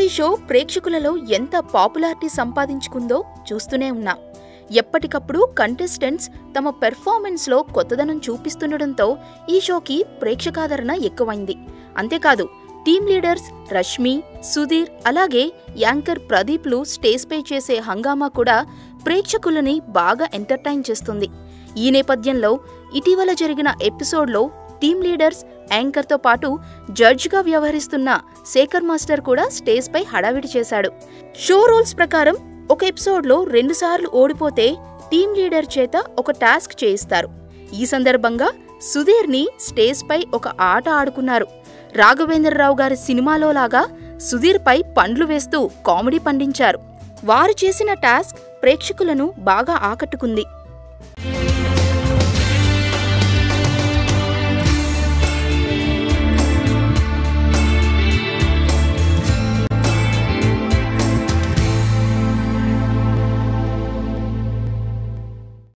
ఇప్పుడు ఈ షో ప్రేక్షకులలో ఎంత పాపులారిటీ సంపాదించుకుందో చూస్తూనే ఉన్నాం. ఎప్పటికప్పుడు కంటెస్టెంట్స్ తమ పెర్ఫార్మెన్స్లో కొత్తదనం చూపిస్తుండటంతో ఈ షోకి ప్రేక్షకాదరణ ఎక్కువైంది. అంతేకాదు టీమ్ లీడర్స్ రష్మి, సుధీర్ అలాగే యాంకర్ ప్రదీప్లు స్టేజ్పై చేసే హంగామా కూడా ప్రేక్షకులని బాగా ఎంటర్టైన్ చేస్తుంది. ఈ నేపథ్యంలో ఇటీవల జరిగిన ఎపిసోడ్లో టీమ్ లీడర్స్, యాంకర్తో పాటు జడ్జ్గా వ్యవహరిస్తున్న శేఖర్ మాస్టర్ కూడా స్టేజ్పై హడావిడి చేశాడు. షో రూల్స్ ప్రకారం ఒక ఎపిసోడ్లో 2 సార్లు ఓడిపోతే టీమ్ లీడర్ చేత ఒక టాస్క్ చేయిస్తారు. ఈ సందర్భంగా సుధీర్ని స్టేజ్పై ఒక ఆట ఆడుకున్నారు. రాఘవేంద్రరావు గారి సినిమాలో లాగా సుధీర్పై పండ్లు వేస్తూ కామెడీ పండించారు. వారు చేసిన టాస్క్ ప్రేక్షకులను బాగా ఆకట్టుకుంది.